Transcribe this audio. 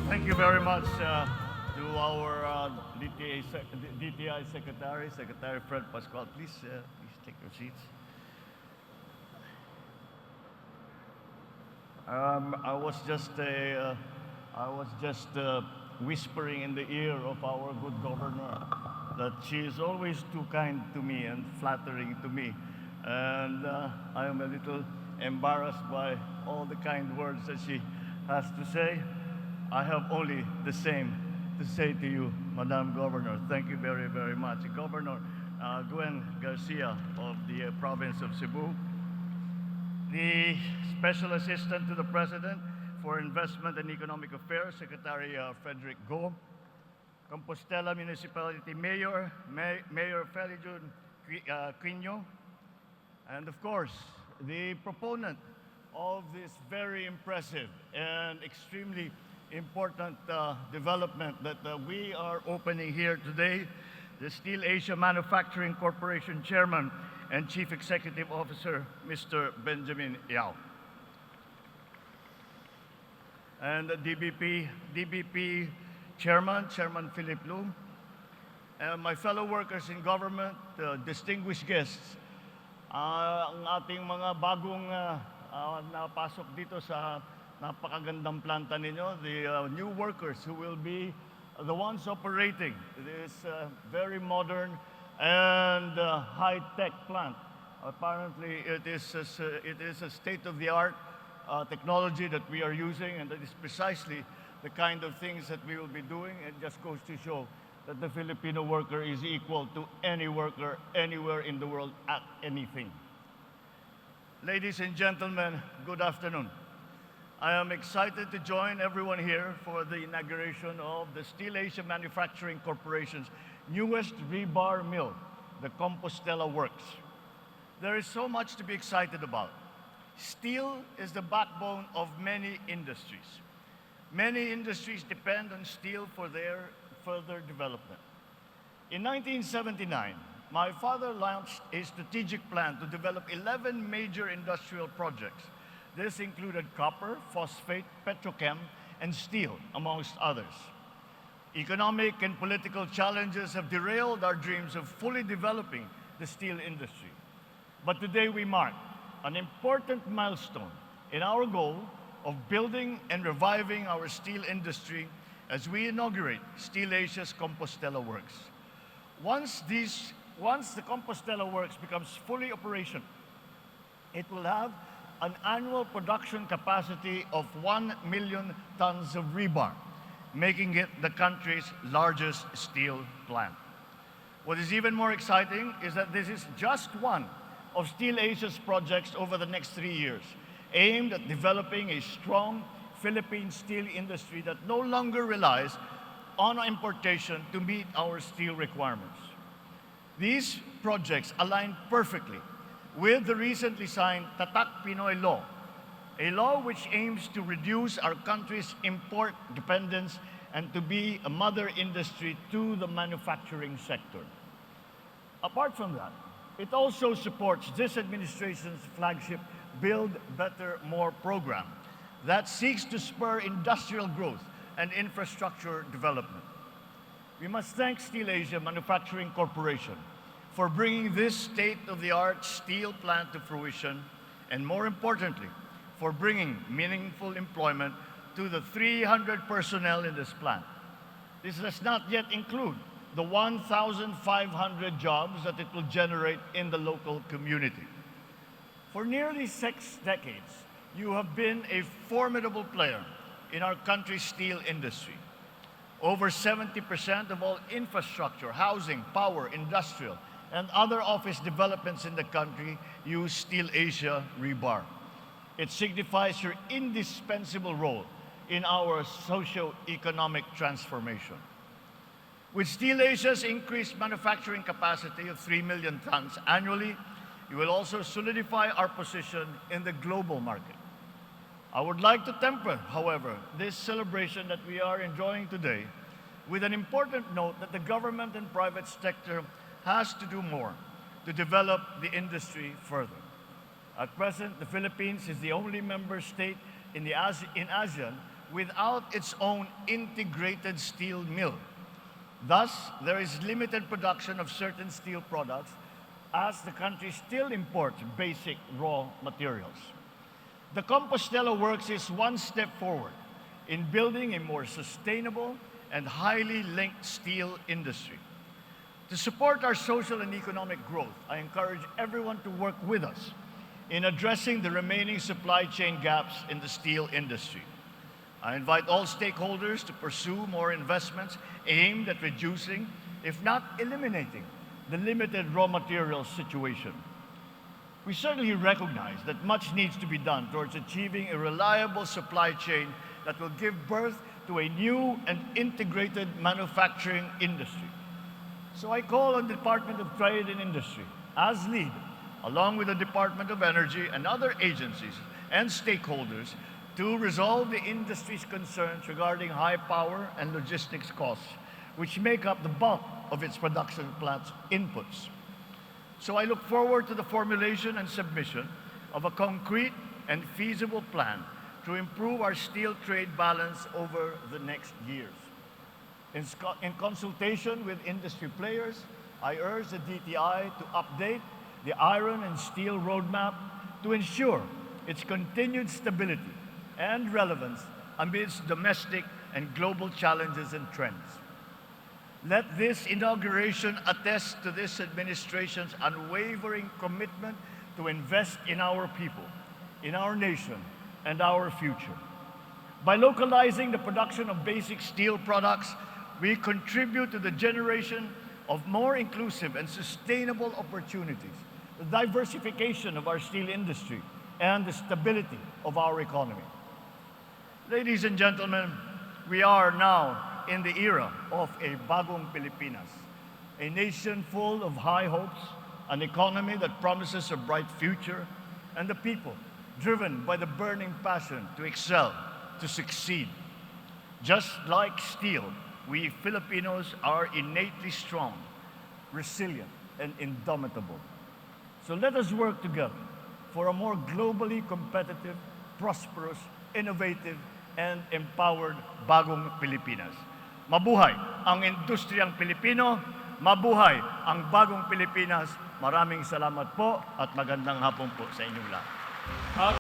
Thank you very much to our DTI Secretary, Secretary Fred Pascual. Please take your seats. I was just whispering in the ear of our good governor that she is always too kind to me and flattering to me, and I am a little embarrassed by all the kind words that she has to say. I have only the same to say to you, Madam Governor. Thank you very, very much. Governor Gwen Garcia of the province of Cebu, the Special Assistant to the President for Investment and Economic Affairs, Secretary Frederick Go, Compostela Municipality Mayor, Mayor Felijun Quino, and of course, the proponent of this very impressive and extremely important development that we are opening here today, the SteelAsia Manufacturing Corporation Chairman and Chief Executive Officer, Mr. Benjamin Yao. And the DBP Chairman Philip Lum, and my fellow workers in government, distinguished guests, ang ating mga bagong napasok dito sa napakagandang planta ninyo, the new workers who will be the ones operating this very modern and high-tech plant. Apparently, it is a state-of-the-art technology that we are using, and that is precisely the kind of things that we will be doing. It just goes to show that the Filipino worker is equal to any worker anywhere in the world at anything. Ladies and gentlemen, good afternoon. I am excited to join everyone here for the inauguration of the SteelAsia Manufacturing Corporation's newest rebar mill, the Compostela Works. There is so much to be excited about. Steel is the backbone of many industries. Many industries depend on steel for their further development. In 1979, my father launched a strategic plan to develop 11 major industrial projects. This included copper, phosphate, petrochem, and steel, amongst others. Economic and political challenges have derailed our dreams of fully developing the steel industry. But today we mark an important milestone in our goal of building and reviving our steel industry as we inaugurate SteelAsia's Compostela Works. Once the Compostela Works becomes fully operational, it will have an annual production capacity of 1 million tons of rebar, making it the country's largest steel plant. What is even more exciting is that this is just one of SteelAsia's projects over the next 3 years, aimed at developing a strong Philippine steel industry that no longer relies on importation to meet our steel requirements. These projects align perfectly with the recently signed Tatak Pinoy Law, a law which aims to reduce our country's import dependence and to be a mother industry to the manufacturing sector. Apart from that, it also supports this administration's flagship Build Better More program that seeks to spur industrial growth and infrastructure development. We must thank SteelAsia Manufacturing Corporation for bringing this state-of-the-art steel plant to fruition, and more importantly, for bringing meaningful employment to the 300 personnel in this plant. This does not yet include the 1,500 jobs that it will generate in the local community. For nearly 6 decades, you have been a formidable player in our country's steel industry. Over 70% of all infrastructure, housing, power, industrial, and other office developments in the country use SteelAsia rebar. It signifies your indispensable role in our socio-economic transformation. With SteelAsia's increased manufacturing capacity of 3 million tons annually, you will also solidify our position in the global market. I would like to temper, however, this celebration that we are enjoying today with an important note that the government and private sector has to do more to develop the industry further. At present, the Philippines is the only member state in ASEAN without its own integrated steel mill. Thus, there is limited production of certain steel products as the country still imports basic raw materials. The Compostela Works is one step forward in building a more sustainable and highly linked steel industry. To support our social and economic growth, I encourage everyone to work with us in addressing the remaining supply chain gaps in the steel industry. I invite all stakeholders to pursue more investments aimed at reducing, if not eliminating, the limited raw materials situation. We certainly recognize that much needs to be done towards achieving a reliable supply chain that will give birth to a new and integrated manufacturing industry. So I call on the Department of Trade and Industry, as lead, along with the Department of Energy and other agencies and stakeholders, to resolve the industry's concerns regarding high power and logistics costs, which make up the bulk of its production plant's inputs. So I look forward to the formulation and submission of a concrete and feasible plan to improve our steel trade balance over the next years. In consultation with industry players, I urge the DTI to update the iron and steel roadmap to ensure its continued stability and relevance amidst domestic and global challenges and trends. Let this inauguration attest to this administration's unwavering commitment to invest in our people, in our nation, and our future. By localizing the production of basic steel products, we contribute to the generation of more inclusive and sustainable opportunities, the diversification of our steel industry, and the stability of our economy. Ladies and gentlemen, we are now in the era of a bagong Pilipinas, a nation full of high hopes, an economy that promises a bright future, and a people driven by the burning passion to excel, to succeed. Just like steel, we Filipinos are innately strong, resilient, and indomitable. So let us work together for a more globally competitive, prosperous, innovative, and empowered bagong Pilipinas. Mabuhay ang industriyang Pilipino, mabuhay ang bagong Pilipinas. Maraming salamat po at magandang hapon po sa inyong lahat. At